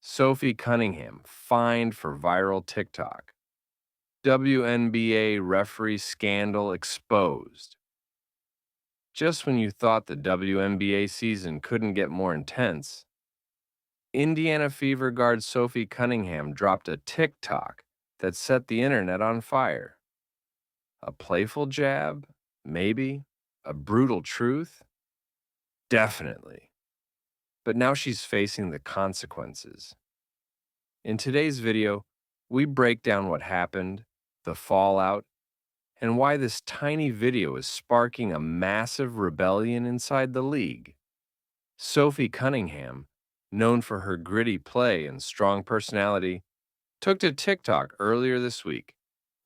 Sophie Cunningham fined for viral TikTok. WNBA referee scandal exposed. Just when you thought the WNBA season couldn't get more intense, Indiana Fever guard Sophie Cunningham dropped a TikTok that set the internet on fire. A playful jab? Maybe. A brutal truth? Definitely. But now she's facing the consequences. In today's video, we break down what happened, the fallout, and why this tiny video is sparking a massive rebellion inside the league. Sophie Cunningham, known for her gritty play and strong personality, took to TikTok earlier this week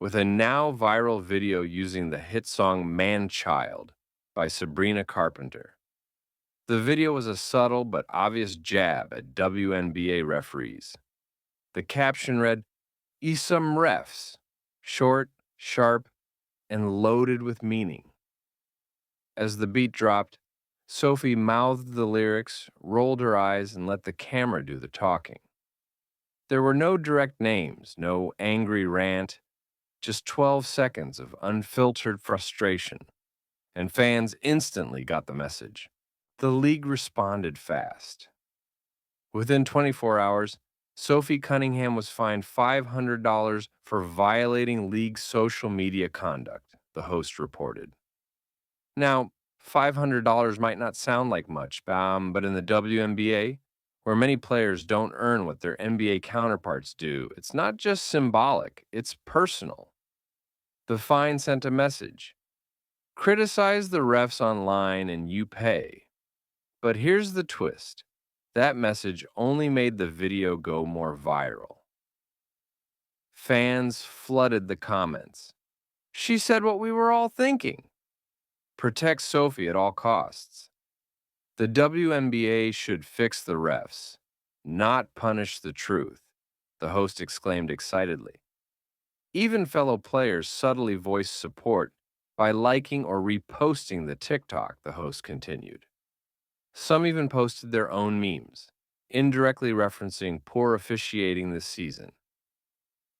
with a now viral video using the hit song Man Child by Sabrina Carpenter. The video was a subtle but obvious jab at WNBA referees. The caption read, "Some refs," short, sharp, and loaded with meaning. As the beat dropped, Sophie mouthed the lyrics, rolled her eyes, and let the camera do the talking. There were no direct names, no angry rant, just 12 seconds of unfiltered frustration, and fans instantly got the message. The league responded fast. Within 24 hours, Sophie Cunningham was fined $500 for violating league social media conduct, the host reported. Now, $500 might not sound like much, but in the WNBA, where many players don't earn what their NBA counterparts do, it's not just symbolic, it's personal. The fine sent a message. Criticize the refs online and you pay. But here's the twist. That message only made the video go more viral. Fans flooded the comments. She said what we were all thinking. Protect Sophie at all costs. The WNBA should fix the refs, not punish the truth, the host exclaimed excitedly. Even fellow players subtly voiced support by liking or reposting the TikTok, the host continued. Some even posted their own memes, indirectly referencing poor officiating this season.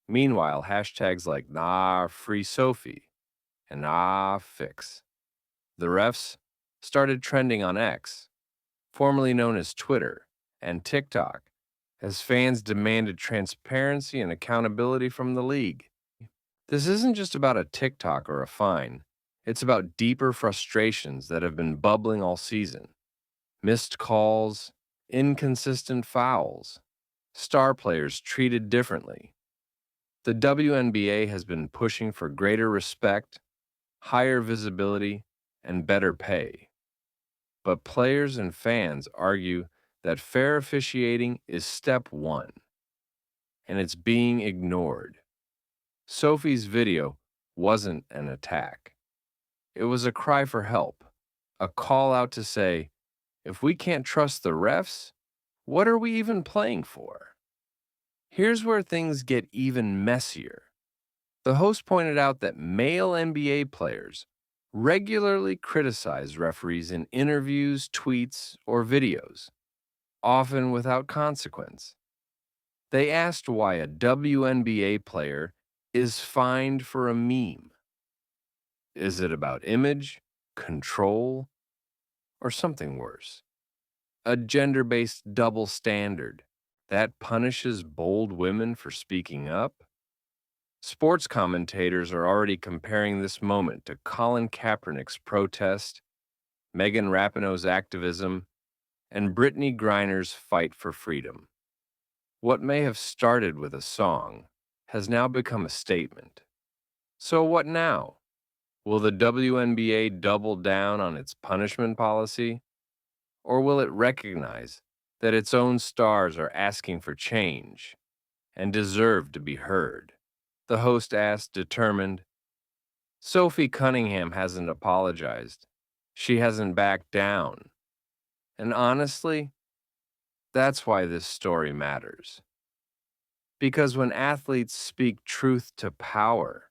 Meanwhile, hashtags like Nah Free Sophie and Nah Fix the refs started trending on X, formerly known as Twitter, and TikTok, as fans demanded transparency and accountability from the league. This isn't just about a TikTok or a fine. It's about deeper frustrations that have been bubbling all season. Missed calls, inconsistent fouls, star players treated differently. The WNBA has been pushing for greater respect, higher visibility, and better pay. But players and fans argue that fair officiating is step one, and it's being ignored. Sophie's video wasn't an attack. It was a cry for help, a call out to say, if we can't trust the refs, what are we even playing for? Here's where things get even messier. The host pointed out that male NBA players regularly criticize referees in interviews, tweets, or videos, often without consequence. They asked why a WNBA player is fined for a meme. Is it about image, control, or something worse? A gender-based double standard that punishes bold women for speaking up? Sports commentators are already comparing this moment to Colin Kaepernick's protest, Megan Rapinoe's activism, and Brittany Griner's fight for freedom. What may have started with a song has now become a statement. So what now? Will the WNBA double down on its punishment policy? Or will it recognize that its own stars are asking for change and deserve to be heard? The host asked, determined. Sophie Cunningham hasn't apologized. She hasn't backed down. And honestly, that's why this story matters. Because when athletes speak truth to power,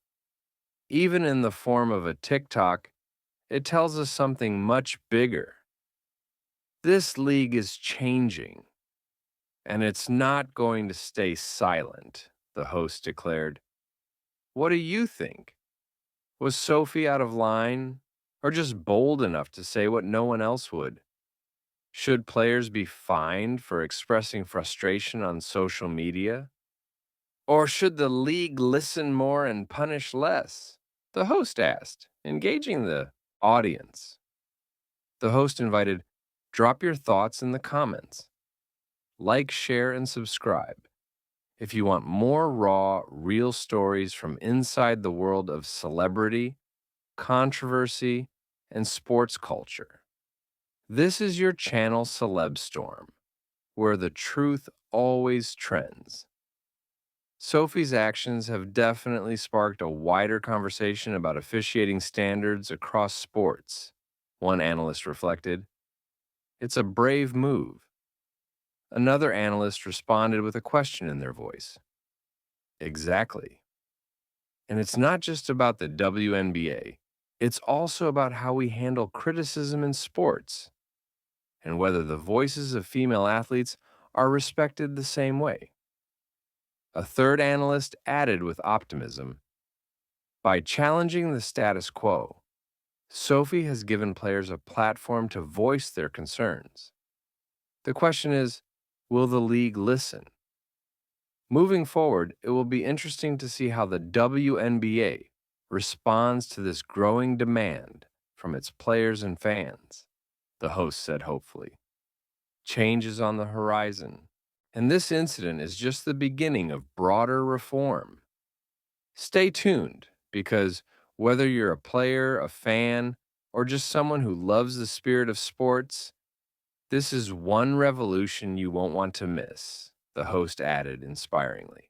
even in the form of a TikTok, it tells us something much bigger. This league is changing. And it's not going to stay silent, the host declared. What do you think? Was Sophie out of line or just bold enough to say what no one else would? Should players be fined for expressing frustration on social media? Or should the league listen more and punish less? The host asked, engaging the audience. The host invited, drop your thoughts in the comments. Like, share, and subscribe if you want more raw, real stories from inside the world of celebrity, controversy, and sports culture. This is your channel Celeb Storm, where the truth always trends. Sophie's actions have definitely sparked a wider conversation about officiating standards across sports, one analyst reflected. It's a brave move. Another analyst responded with a question in their voice. Exactly. And it's not just about the WNBA. It's also about how we handle criticism in sports and whether the voices of female athletes are respected the same way. A third analyst added with optimism, by challenging the status quo, Sophie has given players a platform to voice their concerns. The question is, will the league listen? Moving forward, it will be interesting to see how the WNBA responds to this growing demand from its players and fans, the host said hopefully. Change is on the horizon, and this incident is just the beginning of broader reform. Stay tuned, because whether you're a player, a fan, or just someone who loves the spirit of sports, this is one revolution you won't want to miss, the host added inspiringly.